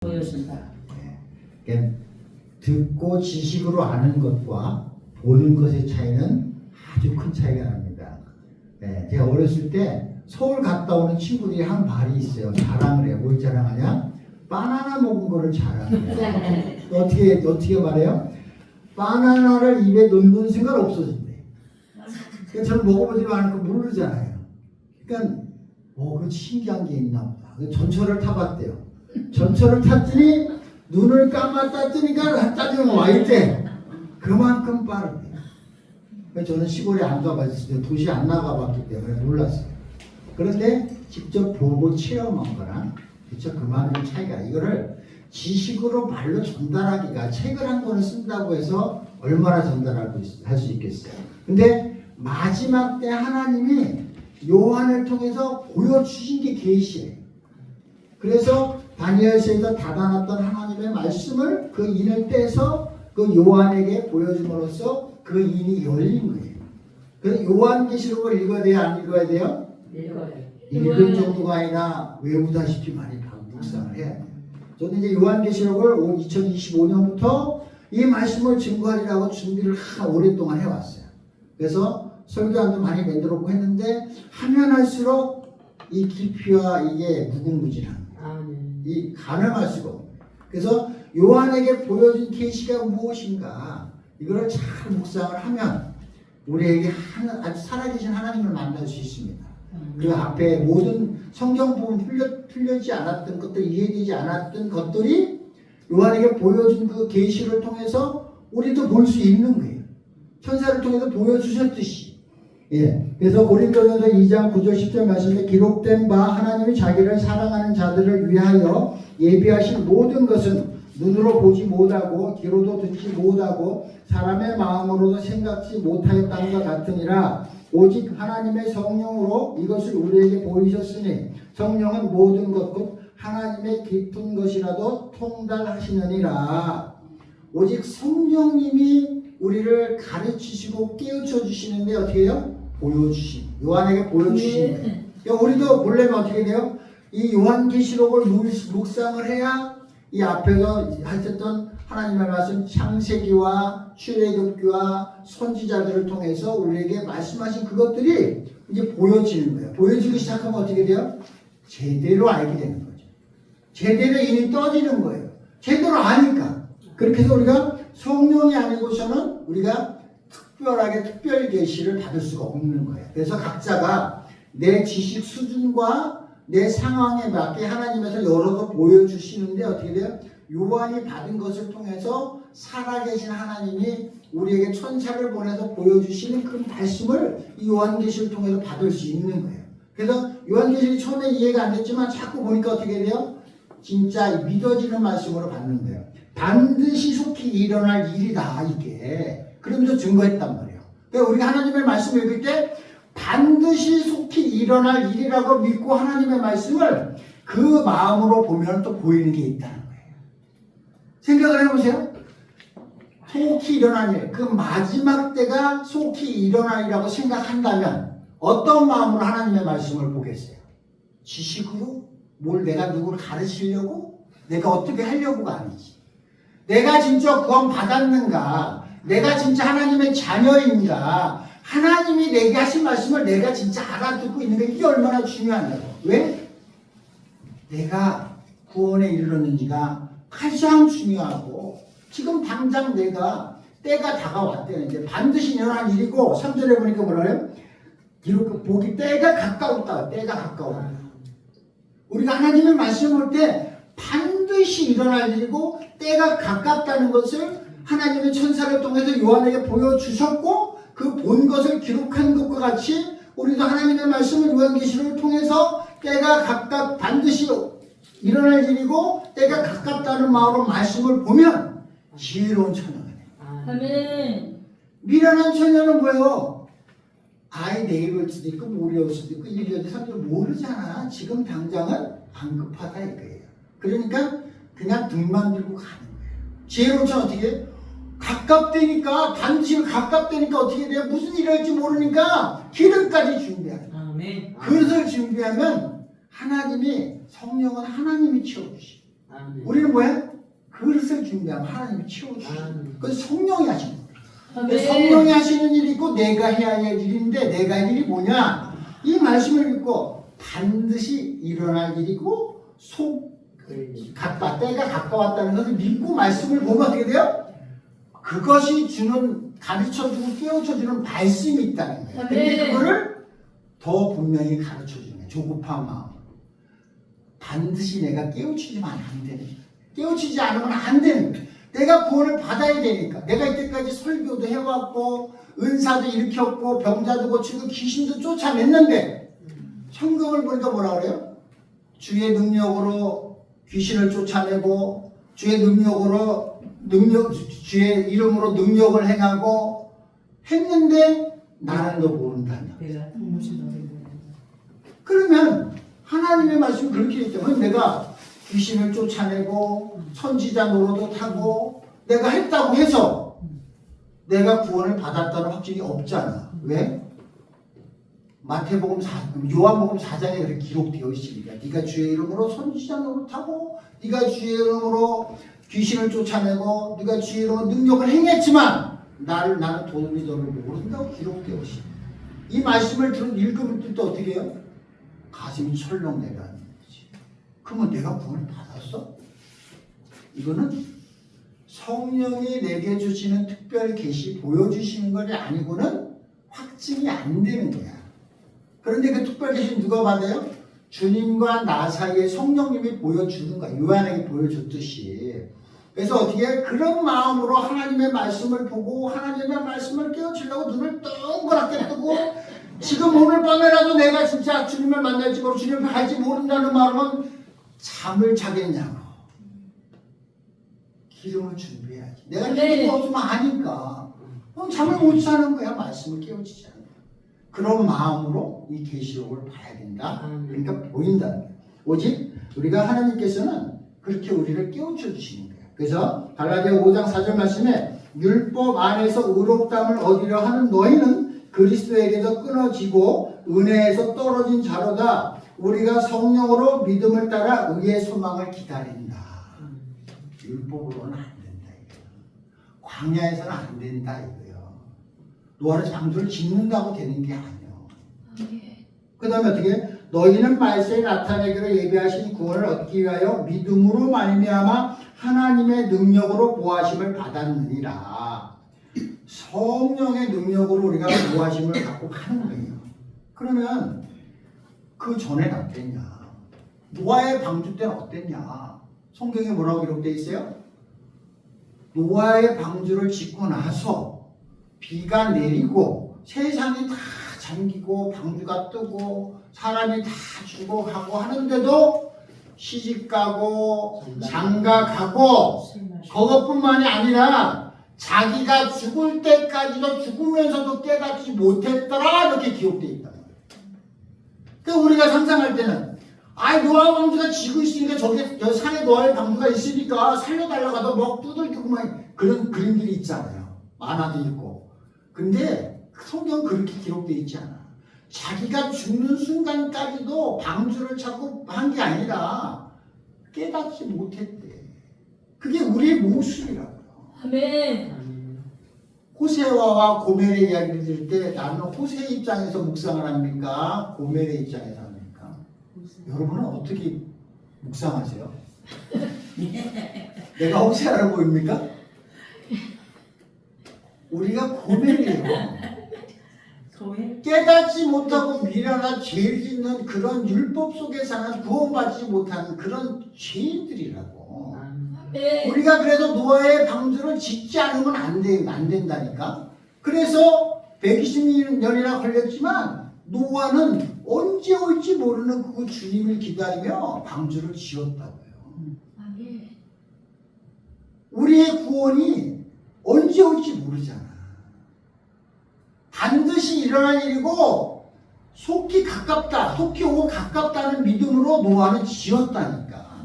보여준다. 그러니까 듣고 지식으로 아는 것과 보는 것의 차이는 아주 큰 차이가 납니다. 제가 어렸을 때 서울 갔다 오는 친구들이 한 말이 있어요. 자랑을 해. 뭘 자랑하냐? 바나나 먹은 거를 자랑해. 어떻게 말해요? 바나나를 입에 넣는 순간 없어진대. 그러니까 저는 먹어보지도 않고 모르잖아요. 그러니까 그 신기한 게 있나 보다. 전철을 타봤대요. 전철을 탔더니 눈을 감았다 뜨니까 짜증이 와 있대. 그만큼 빠르대요. 저는 시골에 안 가봤어요. 도시 안 나가봤기 때문에 몰랐어요. 그런데 직접 보고 체험한 거랑 그쵸? 그만큼 차이가. 이거를 지식으로 말로 전달하기가 책을 한 권을 쓴다고 해서 얼마나 전달할 수 있겠어요. 근데 마지막 때 하나님이 요한을 통해서 보여주신 게 계시예요. 그래서 다니엘서에서 닫아놨던 하나님의 말씀을 그 인을 떼서 그 요한에게 보여줌으로써 그 인이 열린 거예요. 그래서 요한계시록을 읽어야 돼요? 안 읽어야 돼요? 읽어요. 읽을 정도가 아니라 외우다시피 많이 묵상을 해야 돼요. 저는 이제 요한계시록을 2025년부터 이 말씀을 증거하리라고 준비를 오랫동안 해왔어요. 그래서 설교안도 많이 만들었고 했는데 하면 할수록 이 깊이와 이게 무궁무진한 이 가늠할 수가 없는. 그래서 요한에게 보여준 계시가 무엇인가 이거를 잘 묵상을 하면 우리에게 아주 살아계신 하나님을 만날 수 있습니다. 그 앞에 모든 성경 부분 풀려지지 않았던 것들, 이해되지 않았던 것들이 요한에게 보여준 그 계시를 통해서 우리도 볼 수 있는 거예요. 천사를 통해서 보여주셨듯이. 그래서 고린도전서 2장 9절 10절 말씀에 기록된 바 하나님이 자기를 사랑하는 자들을 위하여 예비하신 모든 것은 눈으로 보지 못하고 귀로도 듣지 못하고 사람의 마음으로도 생각지 못하였다는 것 같으니라. 오직 하나님의 성령으로 이것을 우리에게 보이셨으니 성령은 모든 것 곧 하나님의 깊은 것이라도 통달하시느니라. 오직 성령님이 우리를 가르치시고 깨우쳐 주시는데 어떻게 해요? 보여주신, 요한에게 보여주시는 거예요. 그러니까 우리도 보려면 어떻게 돼요? 이 요한계시록을 묵상을 해야 이 앞에서 하셨던 하나님의 말씀 창세기와 출애굽기와 선지자들을 통해서 우리에게 말씀하신 그것들이 이제 보여지는 거예요. 보여지기 시작하면 어떻게 돼요? 제대로 알게 되는 거죠. 제대로 인이 떠지는 거예요. 제대로 아니까. 그렇게 해서 우리가 성령이 아니고서는 우리가 특별하게 특별 계시를 받을 수가 없는 거예요. 그래서 각자가 내 지식 수준과 내 상황에 맞게 하나님에서 여러 거 보여주시는데 어떻게 돼요? 요한이 받은 것을 통해서 살아계신 하나님이 우리에게 천사를 보내서 보여주시는 그 말씀을 이 요한계시를 통해서 받을 수 있는 거예요. 그래서 요한계시록이 처음에 이해가 안 됐지만 자꾸 보니까 어떻게 돼요? 진짜 믿어지는 말씀으로 받는 거예요. 반드시 속히 일어날 일이다 이게. 그러면서 증거했단 말이에요. 그러니까 우리가 하나님의 말씀을 읽을 때 반드시 속히 일어날 일이라고 믿고 하나님의 말씀을 그 마음으로 보면 또 보이는 게 있다는 거예요. 생각을 해보세요. 속히 일어날 일, 그 마지막 때가 속히 일어날 일이라고 생각한다면 어떤 마음으로 하나님의 말씀을 보겠어요? 지식으로? 뭘 내가 누구를 가르치려고? 내가 어떻게 하려고가 아니지. 내가 진짜 구원 받았는가? 내가 진짜 하나님의 자녀인가? 하나님이 내게 하신 말씀을 내가 진짜 알아듣고 있는가? 이게 얼마나 중요하냐고. 왜? 내가 구원에 이르렀는지가 가장 중요하고 지금 당장 내가 때가 다가왔대는데 반드시 일어날 일이고 3절에 보니까 뭐라요? 기록 보기 때가 가까웠다. 때가 가까웠다. 우리가 하나님의 말씀을 볼 때 반드시 일어날 일이고 때가 가깝다는 것을 하나님의 천사를 통해서 요한에게 보여주셨고 그 본 것을 기록한 것과 같이 우리도 하나님의 말씀을 요한계시록을 통해서 때가 반드시 일어날 일이고 때가 가깝다는 마음으로 말씀을 보면 지혜로운 처녀가 돼요. 아멘. 미련한 처녀는 뭐예요? 아이 내일 올 수도 있고 모레 올 수도 있고 1년 뒤 3년 모르잖아. 지금 당장은 안 급하다 이거예요. 그러니까 그냥 등만 들고 가는 거예요. 지혜로운 처녀는 어떻게 해요? 가깝다니까 반드시 가깝다니까 어떻게 돼요? 무슨 일이 할지 모르니까 기름까지 준비하는 거예요. 아멘. 그것을 준비하면 하나님이 성령은 하나님이 채워주시고 우리는 뭐야? 그릇을 준비하면 하나님이 채워주시는 그건 성령이 하시는 거예요. 성령이 하시는 일이 있고 내가 해야 할 일인데 내가 할 일이 뭐냐? 이 말씀을 믿고 반드시 일어날 일이고 때가 가까웠다는 것을 믿고 말씀을 보면 어떻게 돼요? 그것이 주는 가르쳐주고 깨우쳐주는 말씀이 있다는 거예요. 근데 그거를 더 분명히 가르쳐주는 거예요. 조급한 마음. 반드시 내가 깨우치지만 안 되는 거예요. 깨우치지 않으면 안 되는 거예요. 내가 구원을 받아야 되니까. 내가 이때까지 설교도 해왔고 은사도 일으켰고 병자도 고치고 귀신도 쫓아냈는데 성경을 보니까 뭐라 그래요? 주의 능력으로 귀신을 쫓아내고 주의 이름으로 능력을 행하고 했는데 나는 너 모른다냐. 그러면 하나님의 말씀이 그렇게 있기 때문에 내가 귀신을 쫓아내고 선지자 노릇도 하고 내가 했다고 해서 내가 구원을 받았다는 확증이 없잖아. 왜? 요한복음 4장에 그렇게 기록되어 있으니까 네가 주의 이름으로 선지자 노릇하고 네가 주의 이름으로 귀신을 쫓아내고 네가 주의 이름으로 능력을 행했지만 나는 도움이 너를 모른다고 기록되어 있습니다. 이 말씀을 읽을 때 어떻게 해요? 가슴이 철렁 내려앉는 거지. 그러면 내가 구원을 받았어? 이거는 성령이 내게 주시는 특별 계시 보여주시는 것이 아니고는 확증이 안 되는 거야. 그런데 그 특별 계시는 누가 받아요? 주님과 나 사이에 성령님이 보여주는 거야. 요한에게 보여줬듯이. 그래서 어떻게 그런 마음으로 하나님의 말씀을 보고 하나님의 말씀을 깨우치려고 눈을 동그랗게 뜨고 지금 오늘 밤에라도 내가 진짜 주님을 만날지 모르고 주님을 갈지 모른다는 마음은 잠을 자겠냐고. 기름을 준비해야지. 내가 기름이 없으면 아니까. 잠을 못 자는 거야. 말씀을 깨우치지 않는 거야. 그런 마음으로 이 계시록을 봐야 된다. 그러니까 보인다는 거야. 오직 우리가 하나님께서는 그렇게 우리를 깨우쳐 주시는 거야. 그래서 갈라디아 5장 4절 말씀에 율법 안에서 의롭다함을 얻으려 하는 너희는 그리스도에게서 끊어지고 은혜에서 떨어진 자로다. 우리가 성령으로 믿음을 따라 의의 소망을 기다린다. 율법으로는 안 된다 이거야. 광야에서는 안 된다 이거야. 노아를 방주를 짓는다고 되는 게 아니야. 그 다음에 어떻게? 너희는 말세에 나타내기로 예비하신 구원을 얻기 위하여 믿음으로 말미암아 하나님의 능력으로 보하심을 받았느니라. 성령의 능력으로 우리가 보하심을 갖고 가는 거예요. 그러면 그 전에는 어땠냐? 노아의 방주 때는 어땠냐? 성경에 뭐라고 기록되어 있어요? 노아의 방주를 짓고 나서 비가 내리고 세상이 다 잠기고 방주가 뜨고 사람이 다 죽어가고 하는데도 시집가고 장가가고 그것뿐만이 아니라 자기가 죽을 때까지도 죽으면서도 깨닫지 못했더라 이렇게 기록되어 있다. 그러니까 우리가 상상할 때는 노아 방주가 지고 있으니까 저기 산에 노아의 방주가 있으니까 살려달라고 하다 뭐 두들기고만 그런 그림들이 있잖아요. 만화도 있고. 근데 성경은 그렇게 기록되어 있지 않아. 자기가 죽는 순간까지도 방주를 찾고 한 게 아니라 깨닫지 못했대. 그게 우리의 모습이라고요. 아멘. 호세아와 고멜의 이야기를 들을 때 나는 호세 입장에서 묵상을 합니까? 고멜의 입장에서 합니까? 여러분은 어떻게 묵상하세요? 내가 호세아로 보입니까? 우리가 고멜이에요. 깨닫지 못하고 미련한 죄를 짓는 그런 율법 속에 사는 구원받지 못하는 그런 죄인들이라고. 우리가 그래도 노아의 방주를 짓지 않으면 안 된다니까. 그래서 120년이나 걸렸지만 노아는 언제 올지 모르는 그 주님을 기다리며 방주를 지었다고요. 우리의 구원이 언제 올지 모르잖아. 반드시 일어날 일이고 속히 오고 가깝다는 믿음으로 노아는 지었다니까.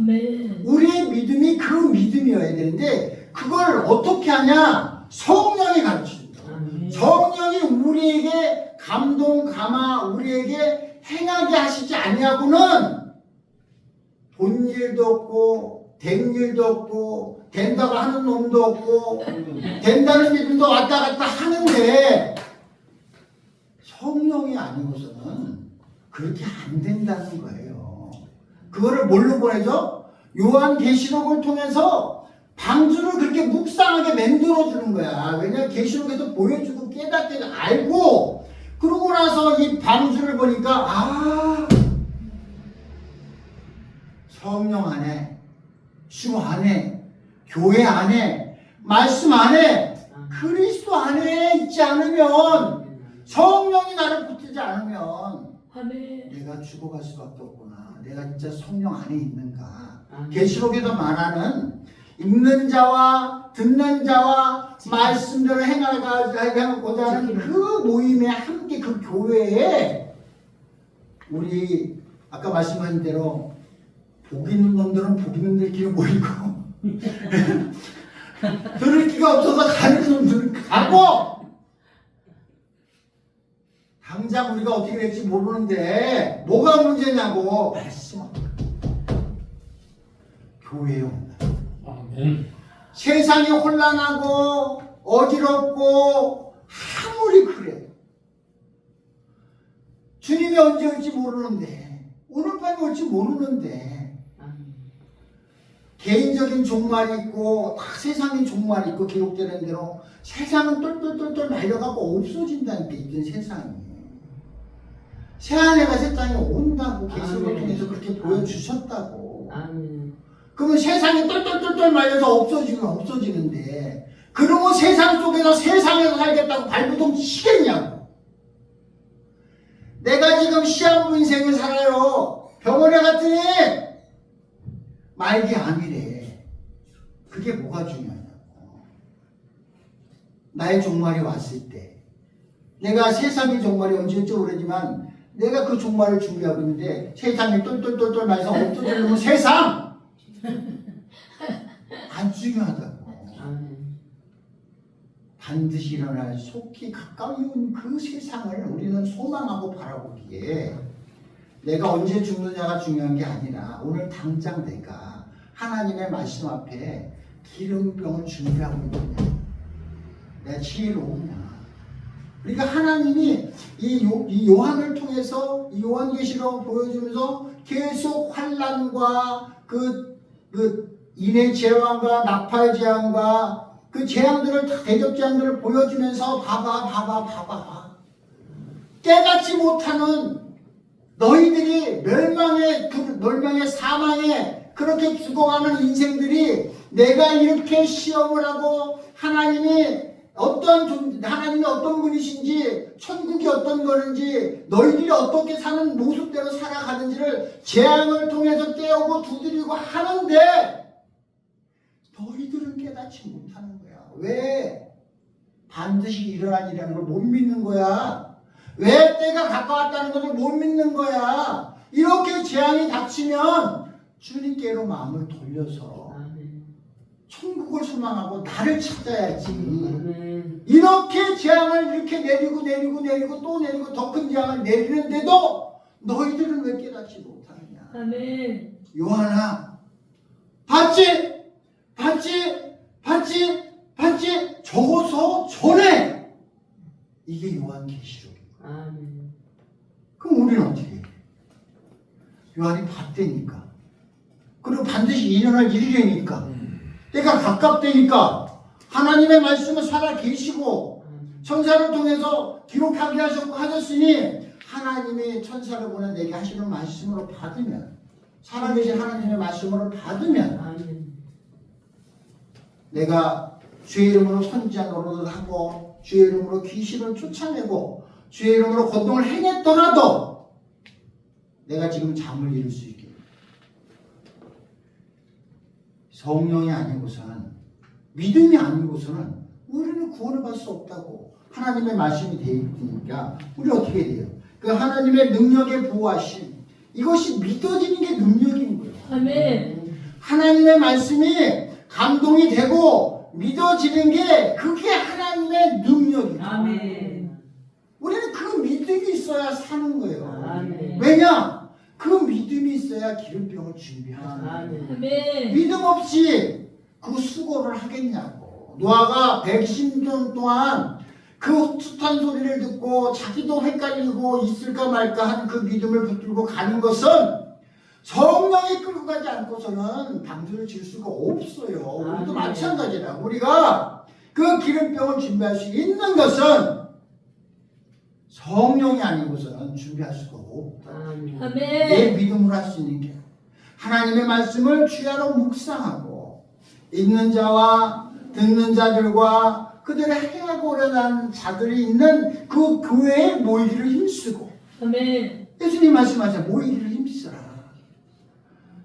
우리의 믿음이 그 믿음이어야 되는데 그걸 어떻게 하냐? 성령이 가르쳐준다. 성령이 우리에게 감동 감화 우리에게 행하게 하시지 아니하고는 본 일도 없고 된 일도 없고 된다고 하는 놈도 없고 된다는 믿음도 왔다 갔다 하는데 성령이 아니고서는 그렇게 안 된다는 거예요. 그거를 뭘로 보내죠? 요한계시록을 통해서 방주를 그렇게 묵상하게 만들어주는 거야. 왜냐하면 계시록에서 보여주고 깨닫게 알고 그러고 나서 이 방주를 보니까 성령 안에, 주 안에, 교회 안에, 말씀 안에, 그리스도 안에 있지 않으면, 성령이 나를 붙들지 않으면 내가 죽어갈 수밖에 없구나. 내가 진짜 성령 안에 있는가. 계시록에서 말하는 읽는 자와 듣는 자와 말씀대로 행하고자 하는 그 모임에 함께 그 교회에 우리 아까 말씀하신 대로 복 있는 놈들은 복 있는 데끼리 모이고 들을 기가 없어서 가는 놈들은 가고 당장 우리가 어떻게 될지 모르는데 뭐가 문제냐고 말씀합니다. 교회에 온다. 세상이 혼란하고 어지럽고 아무리 그래 주님이 언제 올지 모르는데 오늘 밤에 올지 모르는데 개인적인 종말이 있고 세상인 종말이 있고 기록되는 대로 세상은 똘똘똘똘 말려가고 없어진다는 게 있던 세상이 새 아내가 새 땅에 온다고 계시록을 통해서 그렇게 보여주셨다고. 그러면 세상이 똘똘똘똘 말려서 없어지는데 그러면 세상 속에서 세상에서 살겠다고 발부동 치겠냐고. 내가 지금 시한부 인생을 살아요. 병원에 갔더니 말기 암이래. 그게 뭐가 중요하냐고. 나의 종말이 왔을 때 내가 세상의 종말이 언제일지 모르지만 내가 그 종말을 준비하고 있는데 세상이 똘똘똘똘 말해서 없어지려면 세상 안 중요하다고. 반드시 일어날 속히 가까이 온 그 세상을 우리는 소망하고 바라보기에 내가 언제 죽느냐가 중요한 게 아니라 오늘 당장 내가 하나님의 말씀 앞에 기름병을 준비하고 있느냐, 내가 지혜로우냐. 그러니까 하나님이 이 요한을 통해서 이 요한계시록 보여주면서 계속 환난과 그 인의 재앙과 나팔 재앙과 그 재앙들을 다 대적 재앙들을 보여주면서 봐봐 깨닫지 못하는 너희들이 멸망의 사망에 그렇게 죽어가는 인생들이 내가 이렇게 시험을 하고 하나님이 어떤 분이신지 천국이 어떤 거는지 너희들이 어떻게 사는 모습대로 살아가는지를 재앙을 통해서 깨우고 두드리고 하는데 너희들은 깨닫지 못하는 거야. 왜? 반드시 일어날 일이라는 걸 못 믿는 거야. 왜 때가 가까웠다는 것을 못 믿는 거야. 이렇게 재앙이 닥치면 주님께로 마음을 돌려서 천국을 소망하고 나를 찾아야지. 이렇게 재앙을 이렇게 내리고 또 내리고 더 큰 재앙을 내리는데도 너희들은 왜 깨닫지 못하느냐. 아멘. 요한아, 봤지? 적어서 전해. 이게 요한계시록이야. 그럼 우리는 어떻게 해? 요한이 봤다니까. 그리고 반드시 일어날 일이라니까. 때가 가깝다니까. 하나님의 말씀을 살아 계시고 천사를 통해서 기록하게 하셨으니 하나님의 천사를 보내 내게 하시는 말씀으로 받으면, 살아계신 하나님의 말씀으로 받으면 내가 주의 이름으로 선지자 노릇을 하고 주의 이름으로 귀신을 쫓아내고 주의 이름으로 권능을 행했더라도 내가 지금 잠을 이룰 수 있게. 성령이 아니고서는, 믿음이 아니고서는 우리는 구원을 받을 수 없다고 하나님의 말씀이 되어 있으니까 우리 어떻게 돼요? 그 하나님의 능력에 부호하심, 이것이 믿어지는 게 능력인 거예요. 아멘. 하나님의 말씀이 감동이 되고 믿어지는 게 그게 하나님의 능력이에요. 아멘. 우리는 그 믿음이 있어야 사는 거예요. 아멘. 왜냐? 그 믿음이 있어야 기름병을 준비하잖아요. 아멘. 믿음 없이 그 수고를 하겠냐고. 노아가 120년 동안 그 숱한 소리를 듣고 자기도 헷갈리고 있을까 말까 하는 그 믿음을 붙들고 가는 것은 성령이 끌고 가지 않고서는 방주를 질 수가 없어요. 우리도 마찬가지라. 우리가 그 기름병을 준비할 수 있는 것은 성령이 아니고서는 준비할 수가 없다. 아멘. 내 믿음으로 할 수 있는 게 하나님의 말씀을 주야로 묵상하고 읽는 자와 듣는 자들과 그들의 행하고 오려는 자들이 있는 그 교회에 모이기를 힘쓰고 아멘. 예수님 말씀하시잖아요. 모이기를 힘쓰라.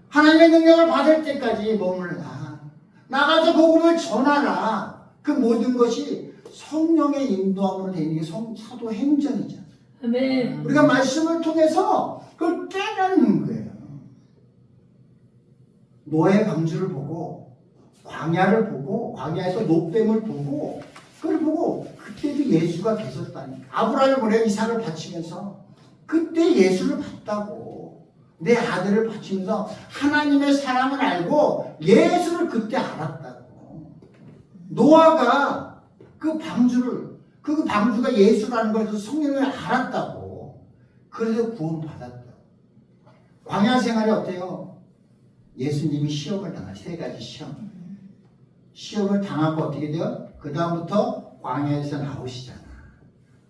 하나님의 능력을 받을 때까지 머물라. 나가서 복음을 전하라. 그 모든 것이 성령의 인도함으로 되는 게 사도 행전이잖아요. 아멘. 우리가 말씀을 통해서 그걸 깨닫는 거예요. 노아의 방주를 보고 광야를 보고 광야에서 노뱀을 보고 그걸 보고 그때도 예수가 계셨다니까. 아브라함을 보내 이삭을 바치면서 그때 예수를 봤다고. 내 아들을 바치면서 하나님의 사랑을 알고 예수를 그때 알았다고. 노아가 그 방주를 그 방주가 예수라는 걸 성령을 알았다고. 그래서 구원받았다고. 광야 생활이 어때요? 예수님이 시험을 당한 세 가지 시험. 시험을 당하고 어떻게 돼요? 그 다음부터 광야에서 나오시잖아.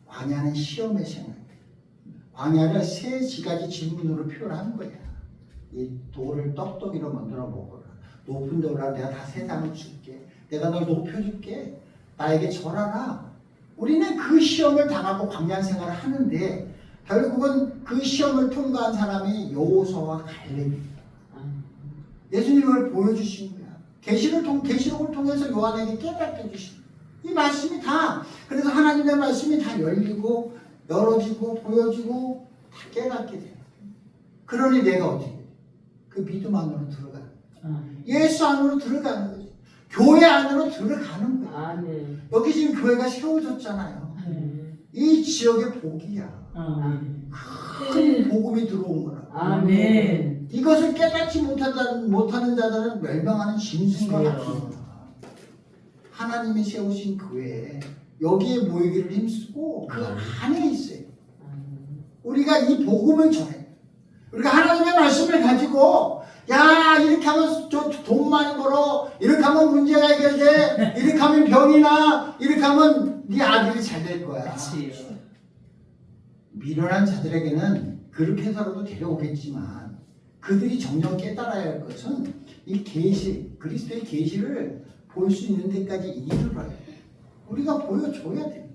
광야는 시험의 생활. 광야를 세 가지 질문으로 표현한 거야. 이 돌을 떡떡이로 만들어 먹어라. 높은 돌아 내가 다 세상을 줄게. 내가 널 높여줄게. 나에게 절하라. 우리는 그 시험을 당하고 광야 생활을 하는데 결국은 그 시험을 통과한 사람이 여호수아와 갈렙입니다. 예수님을 보여주신 거야. 계시록을 통해서 요한에게 깨닫게 해주신 거야. 이 말씀이 다 그래서 하나님의 말씀이 다 열리고 열어지고 보여지고 다 깨닫게 돼요. 그러니 내가 어떻게 돼? 그 믿음 안으로 들어가는 거야. 예수 안으로 들어가는 거지. 교회 안으로 들어가는 거야. 아멘. 여기 지금 교회가 세워졌잖아요. 이 지역의 복이야. 큰 복음이 들어온 거라. 아멘. 이것을 깨닫지 못하는 자들은 멸망하는 짐승과 같습니다. 하나님이 세우신 교회에 여기에 모이기를 힘쓰고 그 안에 있어요. 우리가 이 복음을 전해. 우리가 하나님의 말씀을 가지고 야 이렇게 하면 돈 많이 벌어. 이렇게 하면 문제가 해결돼. 이렇게 하면 병이 나. 이렇게 하면 네 아들이 잘 될 거야. 미련한 자들에게는 그렇게 해서라도 데려오겠지만 그들이 정녕 깨달아야 할 것은 이 계시, 그리스도의 계시를 볼 수 있는 데까지 이르러야 돼. 우리가 보여줘야 돼.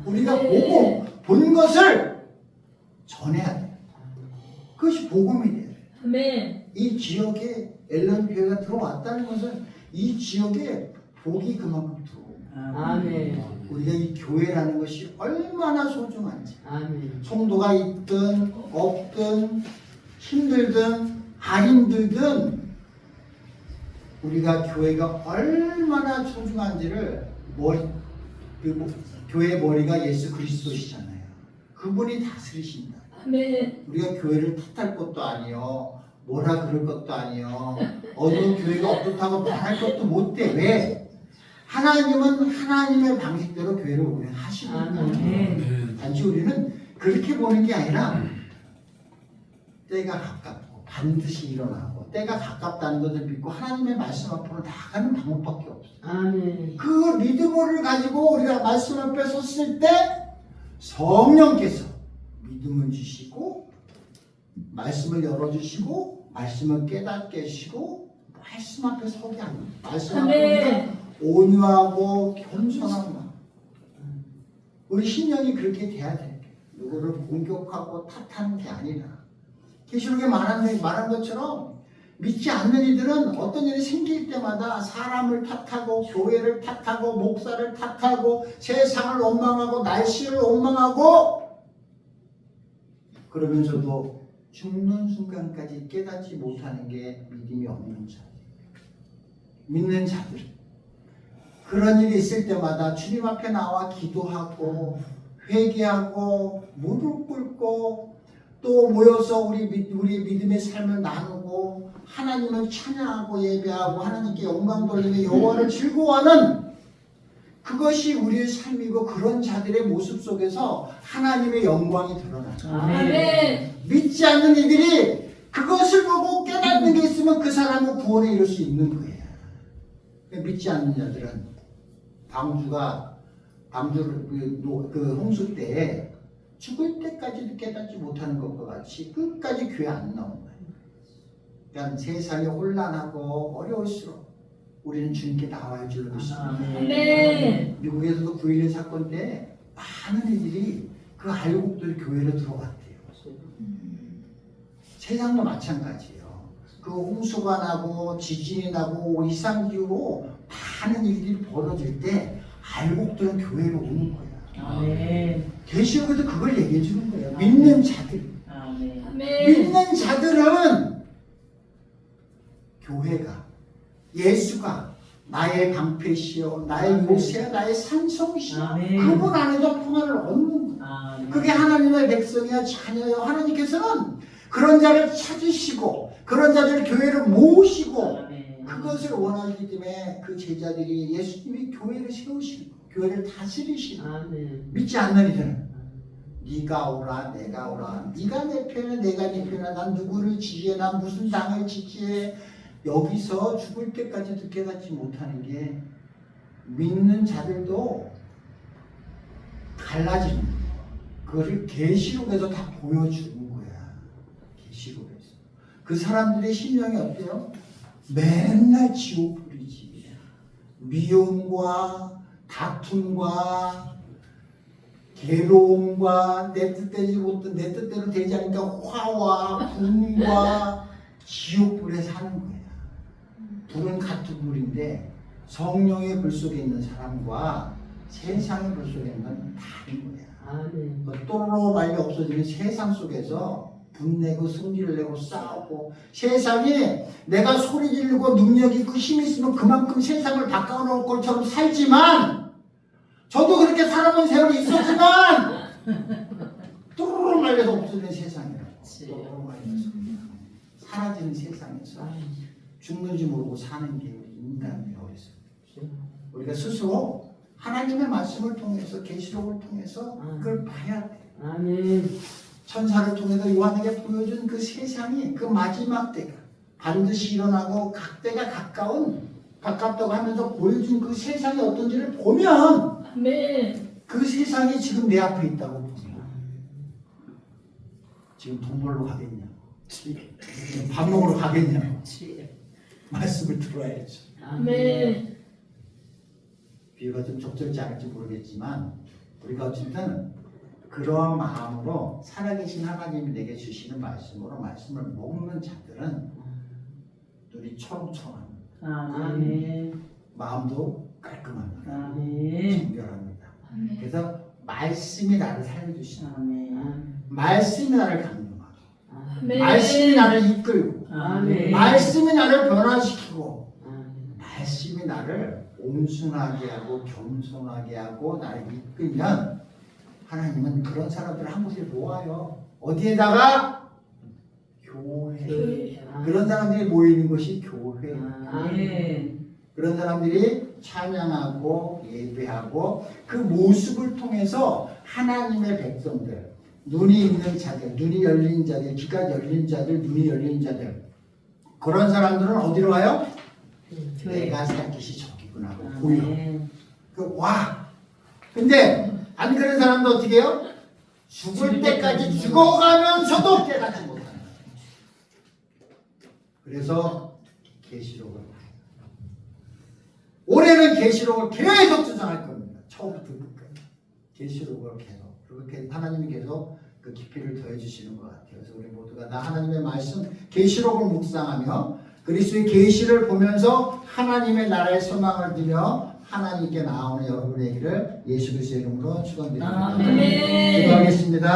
우리가 보고 본 것을 전해야 돼. 그것이 복음이 돼. 아멘. 이 지역에 앨런 교회가 들어왔다는 것은 이 지역에 복이 그만큼 들어오고 아멘. 우리가 이 교회라는 것이 얼마나 소중한지 아멘. 성도가 있든 없든 힘들든 안 힘들든 우리가 교회가 얼마나 소중한지를 교회의 머리가 예수 그리스도시잖아요. 그분이 다스리신다. 아멘. 우리가 교회를 탓할 것도 아니요. 뭐라 그럴 것도 아니요. 어느 교회가 어떻다고 말할 것도 못돼. 왜? 하나님은 하나님의 방식대로 교회를 운영하시거든요. 단지 우리는 그렇게 보는 게 아니라 때가 가깝고 반드시 일어나고 때가 가깝다는 것을 믿고 하나님의 말씀 앞으로 나가는 방법밖에 없어요. 아멘. 그 믿음을 가지고 우리가 말씀 앞에 섰을 때 성령께서 믿음을 주시고 말씀을 열어주시고 말씀을 깨닫게 해주시고 말씀 앞에 서게 합니다. 말씀 앞에 온유하고 겸손한 마음. 우리 신령이 그렇게 돼야 돼. 누구를 공격하고 탓하는 게 아니라 계시록에 말한 것처럼 믿지 않는 이들은 어떤 일이 생길 때마다 사람을 탓하고 교회를 탓하고 목사를 탓하고 세상을 원망하고 날씨를 원망하고 그러면서도 죽는 순간까지 깨닫지 못하는 게 믿음이 없는 자. 믿는 자들. 그런 일이 있을 때마다 주님 앞에 나와 기도하고 회개하고 무릎 꿇고 또 모여서 우리 믿음의 삶을 나누고 하나님을 찬양하고 예배하고 하나님께 영광 돌리며 여호와를 즐거워하는 그것이 우리의 삶이고 그런 자들의 모습 속에서 하나님의 영광이 드러나죠. 아멘. 믿지 않는 이들이 그것을 보고 깨닫는 게 있으면 그 사람은 구원에 이를 수 있는 거예요. 믿지 않는 자들은 방주를 그 홍수 때 죽을 때까지도 깨닫지 못하는 것과 같이 끝까지 교회 안 나온 거예요. 그러니까 세상이 혼란하고 어려울수록 우리는 주님께 나와야 줄로 믿습니다. 아멘. 미국에서도 9.11 사건 때 많은 이들이 그 알곡들이 교회로 들어갔대요. 세상도 마찬가지예요. 그 홍수가 나고 지진이 나고 이상기후로 많은 일들이 벌어질 때 알곡들은 교회로 오는 거야. 아멘. 계시록에도 그걸 얘기해 주는 거예요. 믿는 자들. 아멘. 믿는 자들은 교회가 예수가 나의 방패시요 나의 요새야 나의 산성이시요 아멘. 그분 안에서 평안을 얻는 거예요. 아멘. 그게 하나님의 백성이야 자녀요. 하나님께서는 그런 자를 찾으시고 그런 자들을 교회로 모으시고 아멘. 그것을 원하시기 때문에 그 제자들이 예수님이 교회를 세우시고 교회를 다스리시고 아멘. 믿지 않는 이들은 네가 오라 내가 오라 네가 내 편이야 내가 네 편이야 난 누구를 지지해 난 무슨 당을 지지해 여기서 죽을 때까지도 깨닫지 못하는 게 믿는 자들도 갈라지는 거예요. 그것을 계시록에서 다 보여주는 거야. 계시록에서 그 사람들의 심령이 어때요? 맨날 지옥불이지. 미움과 다툼과 괴로움과 내 뜻대로 되지 않으니까 화와 분과 지옥불에 사는 거야. 불은 같은 불인데 성령의 불 속에 있는 사람과 세상의 불 속에 있는 건 다른 거야. 아멘. 또로로 말려 없어지는 세상 속에서 분내고 승리를 내고 싸우고 세상에 내가 소리 지르고 능력 있고 힘이 있으면 그만큼 세상을 바꿔놓을 것처럼 살지만 저도 그렇게 살아본 세월이 있었지만 또로로 말려서 없어지는 세상이라고. 또로로 말려서 사라지는 세상에서 죽는지 모르고 사는 게 인간이에요. 그래서 우리가 스스로 하나님의 말씀을 통해서 계시록을 통해서 그걸 봐야 돼. 아멘. 천사를 통해서 요한에게 보여준 그 세상이 그 마지막 때가 반드시 일어나고 각 때가 가깝다고 하면서 보여준 그 세상이 어떤지를 보면 아멘. 그 세상이 지금 내 앞에 있다고 보면 지금 돈 벌러 가겠냐 밥 먹으러 가겠냐 말씀을 들어야죠. 아멘. 비유가 좀 적절치 않을지 모르겠지만 우리가 어쨌든 그러한 마음으로 살아계신 하나님이 내게 주시는 말씀으로 말씀을 먹는 자들은 눈이 초롱초롱합니다. 아멘. 마음도 깔끔합니다. 아멘. 정결합니다. 그래서 말씀이 나를 살려주시는 아멘. 말씀이 나를 강림하고 아멘. 말씀이 나를 이끌고 아멘. 말씀이 나를 변화시키고 아멘. 말씀이 나를 온순하게 하고 겸손하게 하고 나를 이끌면 하나님은 그런 사람들을 한 곳에 모아요. 어디에다가? 교회. 그런 사람들이 모이는 것이 교회. 아멘. 그런 사람들이 찬양하고 예배하고 그 모습을 통해서 하나님의 백성들, 눈이 있는 자들, 눈이 열린 자들, 귀가 열린 자들, 눈이 열린 자들 그런 사람들은 어디로 와요? 내가 살 곳이 저기구나 하고 보여. 와. 근데 안 그런 사람도 어떻게 해요? 죽을 때까지 죽어가면서도 깨닫지 못하는 거예요. 그래서 계시록을 봐요. 올해는 계시록을 계속 주장할 겁니다. 처음부터 끝까지. 계시록을 계속. 그리고 하나님이 계속 그 깊이를 더해 주시는 것 같아요. 그래서 우리 모두가 나 하나님의 말씀 계시록을 묵상하며 그리스도의 계시를 보면서 하나님의 나라의 소망을 두며 하나님께 나아오는 여러분의 길을 예수 그리스도의 이름으로 축원드립니다. 아멘. 기도하겠습니다.